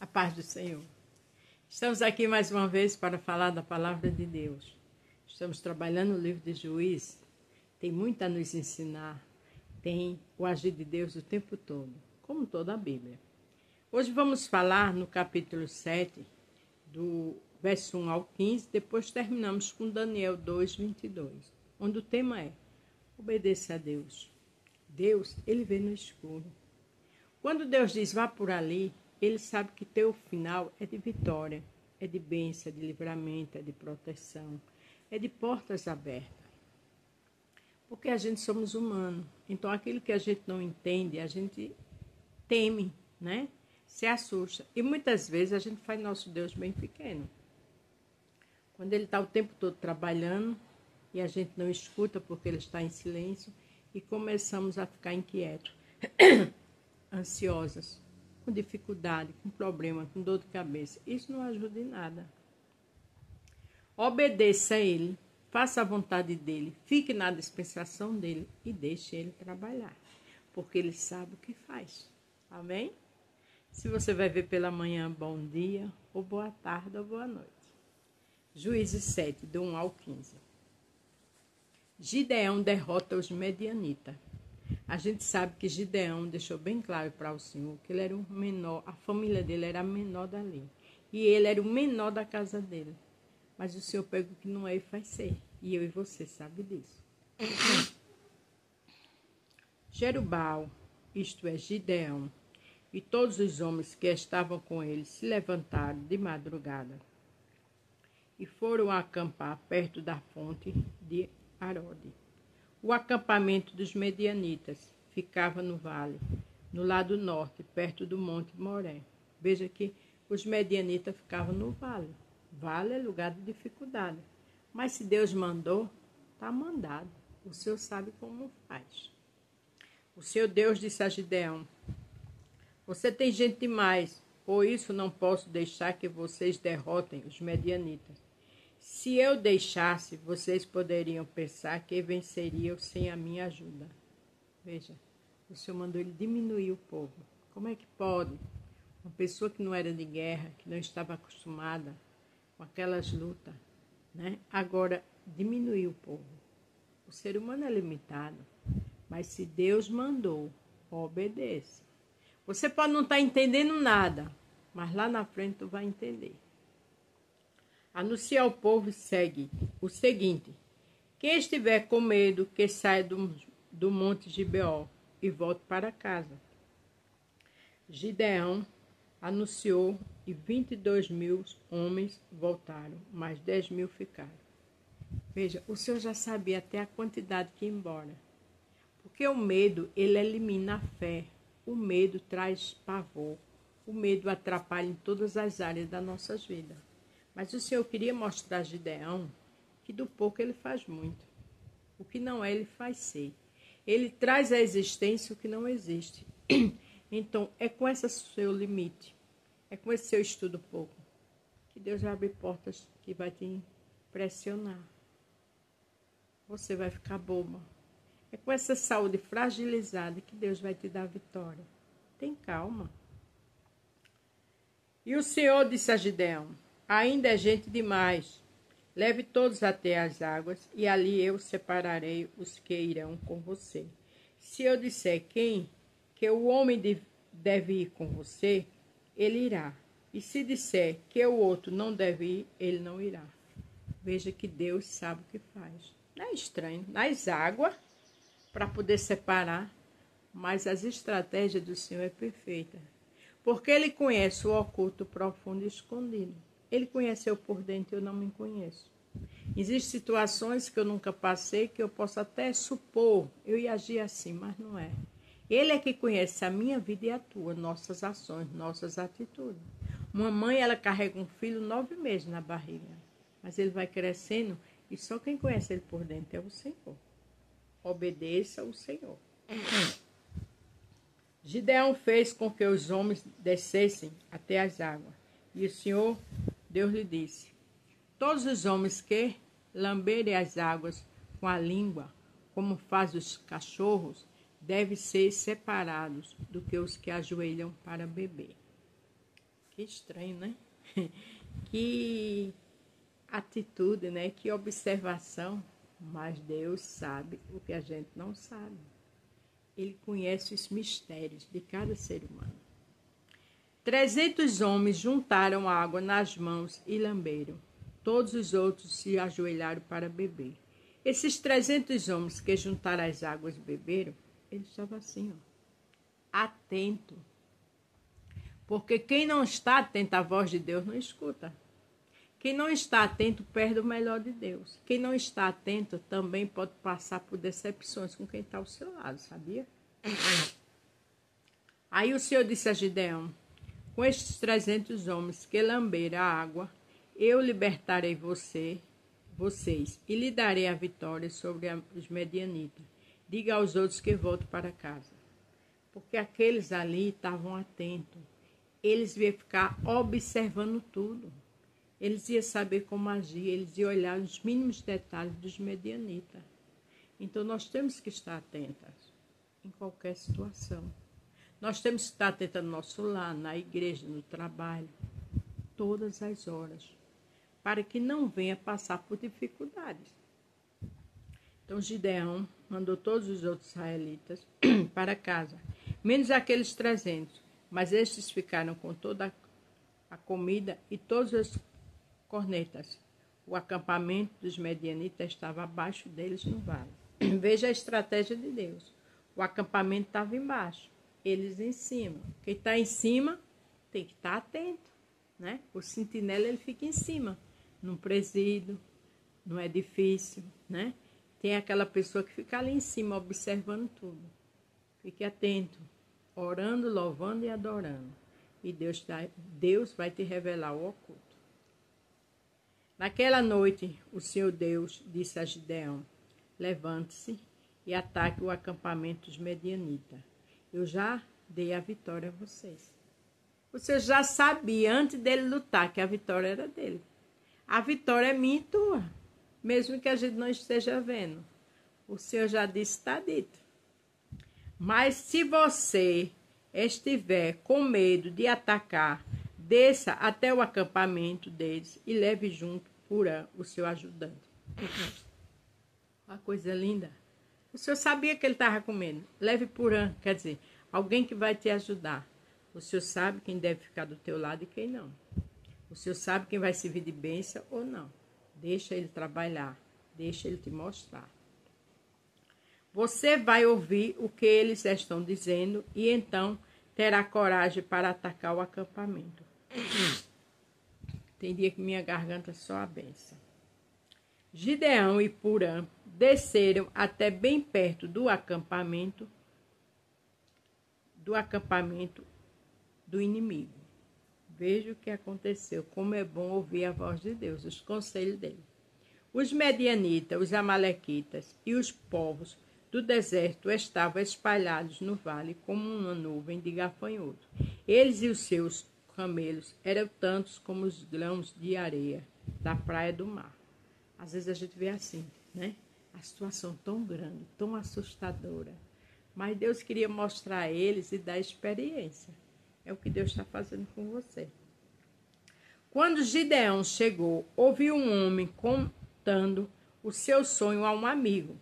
A paz do Senhor. Estamos aqui mais uma vez para falar da palavra de Deus. Estamos trabalhando no livro de Juízes. Tem muito a nos ensinar. Tem o agir de Deus o tempo todo, como toda a Bíblia. Hoje vamos falar no capítulo 7, do verso 1 ao 15. Depois terminamos com Daniel 2, 22, onde o tema é: obedeça a Deus. Deus, ele vê no escuro. Quando Deus diz vá por ali, ele sabe que teu final é de vitória, é de bênção, é de livramento, é de proteção, é de portas abertas. Porque a gente somos humanos. Então aquilo que a gente não entende, a gente teme, né? Se assusta. E muitas vezes a gente faz nosso Deus bem pequeno. Quando ele está o tempo todo trabalhando e a gente não escuta porque ele está em silêncio e começamos a ficar inquietos, ansiosas, com dificuldade, com problema, com dor de cabeça. Isso não ajuda em nada. Obedeça a ele, faça a vontade dele, fique na dispensação dele e deixe ele trabalhar, porque ele sabe o que faz. Amém? Se você vai ver pela manhã, bom dia, ou boa tarde, ou boa noite. Juízes 7, do 1 ao 15. Gideão derrota os medianitas. A gente sabe que Gideão deixou bem claro para o Senhor que ele era o menor, a família dele era a menor dali. E ele era o menor da casa dele. Mas o Senhor pega o que não é e faz ser. E eu e você sabe disso. Jerubbaal, isto é, Gideão, e todos os homens que estavam com ele se levantaram de madrugada e foram acampar perto da fonte de Arode. O acampamento dos medianitas ficava no vale, no lado norte, perto do monte Moré. Veja que os medianitas ficavam no vale. Vale é lugar de dificuldade. Mas se Deus mandou, está mandado. O Senhor sabe como faz. O Senhor Deus disse a Gideão: você tem gente demais, por isso não posso deixar que vocês derrotem os medianitas. Se eu deixasse, vocês poderiam pensar que venceriam sem a minha ajuda. Veja, o Senhor mandou ele diminuir o povo. Como é que pode? Uma pessoa que não era de guerra, que não estava acostumada com aquelas lutas, né? Agora diminuir o povo. O ser humano é limitado, mas se Deus mandou, obedeça. Você pode não estar entendendo nada, mas lá na frente tu vai entender. Anuncia ao povo segue o seguinte: quem estiver com medo, que saia do monte Gibeó e volte para casa. Gideão anunciou e 22.000 homens voltaram, mas 10.000 ficaram. Veja, o Senhor já sabia até a quantidade que ia embora. Porque o medo, ele elimina a fé. O medo traz pavor. O medo atrapalha em todas as áreas das nossas vidas. Mas o Senhor queria mostrar a Gideão que do pouco ele faz muito. O que não é, ele faz ser. Ele traz à existência o que não existe. Então, é com esse seu limite, é com esse seu estudo pouco, que Deus vai abrir portas que vai te impressionar. Você vai ficar boba. É com essa saúde fragilizada que Deus vai te dar vitória. Tem calma. E o Senhor disse a Gideão: ainda é gente demais. Leve todos até as águas, e ali eu separarei os que irão com você. Se eu disser que o homem deve ir com você, ele irá. E se disser que o outro não deve ir, ele não irá. Veja que Deus sabe o que faz. Não é estranho. Nas águas, para poder separar, mas as estratégias do Senhor é perfeita. Porque ele conhece o oculto, profundo e escondido. Ele conheceu por dentro e eu não me conheço. Existem situações que eu nunca passei, que eu posso até supor, eu ia agir assim, mas não é. Ele é que conhece a minha vida e a tua, nossas ações, nossas atitudes. Uma mãe, ela carrega um filho 9 meses na barriga, mas ele vai crescendo e só quem conhece ele por dentro é o Senhor. Obedeça ao Senhor. Gideão fez com que os homens descessem até as águas. E o Senhor, Deus lhe disse: todos os homens que lamberem as águas com a língua, como faz os cachorros, devem ser separados do que os que ajoelham para beber. Que estranho, né? Que atitude, né? Que observação. Mas Deus sabe o que a gente não sabe. Ele conhece os mistérios de cada ser humano. 300 homens juntaram água nas mãos e lamberam. Todos os outros se ajoelharam para beber. Esses 300 homens que juntaram as águas e beberam, eles estavam assim, ó, atento. Porque quem não está atento à voz de Deus não escuta. Quem não está atento perde o melhor de Deus. Quem não está atento também pode passar por decepções com quem está ao seu lado, sabia? Aí o Senhor disse a Gideão: com estes 300 homens que lamberam a água, eu libertarei vocês e lhe darei a vitória sobre os medianitas. Diga aos outros que voltem para casa. Porque aqueles ali estavam atentos. Eles iam ficar observando tudo. Eles iam saber como agir, eles iam olhar os mínimos detalhes dos medianitas. Então, nós temos que estar atentas em qualquer situação. Nós temos que estar atentas no nosso lar, na igreja, no trabalho, todas as horas, para que não venha passar por dificuldades. Então, Gideão mandou todos os outros israelitas para casa, menos aqueles 300, mas estes ficaram com toda a comida e todas as cornetas. O acampamento dos medianitas estava abaixo deles no vale. Veja a estratégia de Deus. O acampamento estava embaixo, eles em cima. Quem está em cima tem que estar atento, né? O sentinela, ele fica em cima, num presídio, num edifício, né? Tem aquela pessoa que fica ali em cima observando tudo. Fique atento, orando, louvando e adorando. E Deus vai te revelar o oculto. Naquela noite, o Senhor Deus disse a Gideão: levante-se e ataque o acampamento dos medianitas. Eu já dei a vitória a vocês. O Senhor já sabia, antes dele lutar, que a vitória era dele. A vitória é minha e tua, mesmo que a gente não esteja vendo. O Senhor já disse, está dito. Mas se você estiver com medo de atacar, desça até o acampamento deles e leve junto Purã, o seu ajudante. Uma coisa linda. O Senhor sabia que ele estava com medo. Leve Purã, quer dizer, alguém que vai te ajudar. O Senhor sabe quem deve ficar do teu lado e quem não. O Senhor sabe quem vai servir de bênção ou não. Deixa ele trabalhar. Deixa ele te mostrar. Você vai ouvir o que eles estão dizendo e então terá coragem para atacar o acampamento. Tem dia que minha garganta só a benção. Gideão e Purã desceram até bem perto do acampamento do inimigo. Veja o que aconteceu, como é bom ouvir a voz de Deus, os conselhos dele. Os medianitas, os amalequitas e os povos do deserto estavam espalhados no vale como uma nuvem de gafanhoto. Eles e os seus camelos eram tantos como os grãos de areia da praia do mar. Às vezes a gente vê assim, né? A situação tão grande, tão assustadora. Mas Deus queria mostrar a eles e dar experiência. É o que Deus está fazendo com você. Quando Gideão chegou, ouviu um homem contando o seu sonho a um amigo.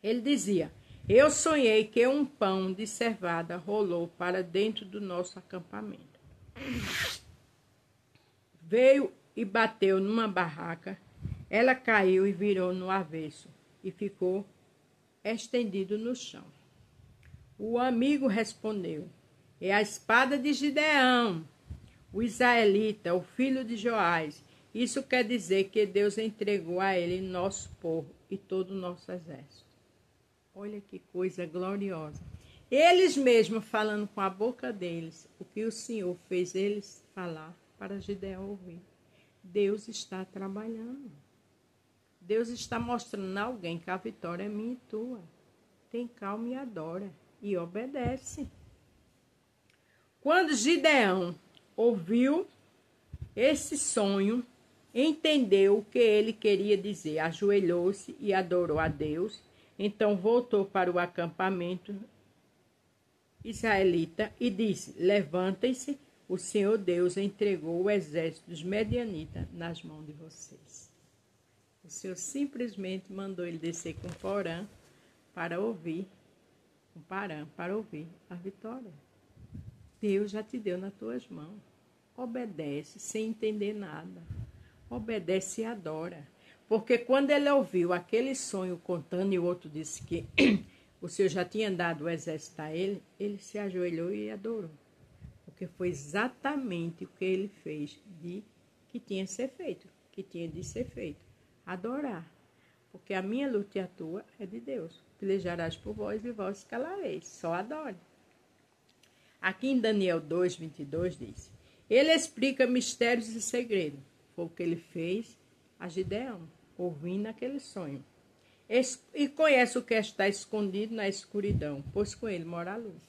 Ele dizia: eu sonhei que um pão de cevada rolou para dentro do nosso acampamento. Veio e bateu numa barraca. Ela caiu e virou no avesso e ficou estendido no chão. O amigo respondeu: é a espada de Gideão, o israelita, o filho de Joás. Isso quer dizer que Deus entregou a ele nosso povo e todo o nosso exército. Olha que coisa gloriosa. Eles mesmos falando com a boca deles o que o Senhor fez eles falar para Gideão ouvir. Deus está trabalhando. Deus está mostrando a alguém que a vitória é minha e tua. Tem calma e adora e obedece. Quando Gideão ouviu esse sonho, entendeu o que ele queria dizer, ajoelhou-se e adorou a Deus. Então voltou para o acampamento israelita e disse: levantem-se o Senhor Deus entregou o exército dos medianitas nas mãos de vocês. O Senhor simplesmente mandou ele descer com Porã para ouvir, a vitória. Deus já te deu nas tuas mãos. Obedece sem entender nada. Obedece e adora. Porque quando ele ouviu aquele sonho contando e o outro disse que o Senhor já tinha dado o exército a ele, ele se ajoelhou e adorou. Porque foi exatamente o que ele fez que tinha de ser feito. Adorar. Porque a minha luta e a tua é de Deus. Pelejarás por vós e vós calareis. Só adore. Aqui em Daniel 2, 22 diz: ele explica mistérios e segredos. Foi o que ele fez a Gideão, ouvindo aquele sonho. E conhece o que está escondido na escuridão, pois com ele mora a luz.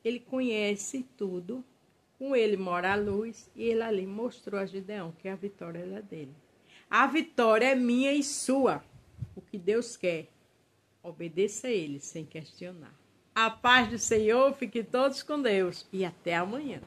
Ele conhece tudo, com ele mora a luz, e ele ali mostrou a Gideão que a vitória era dele. A vitória é minha e sua. O que Deus quer, obedeça a ele sem questionar. A paz do Senhor, fiquem todos com Deus e até amanhã.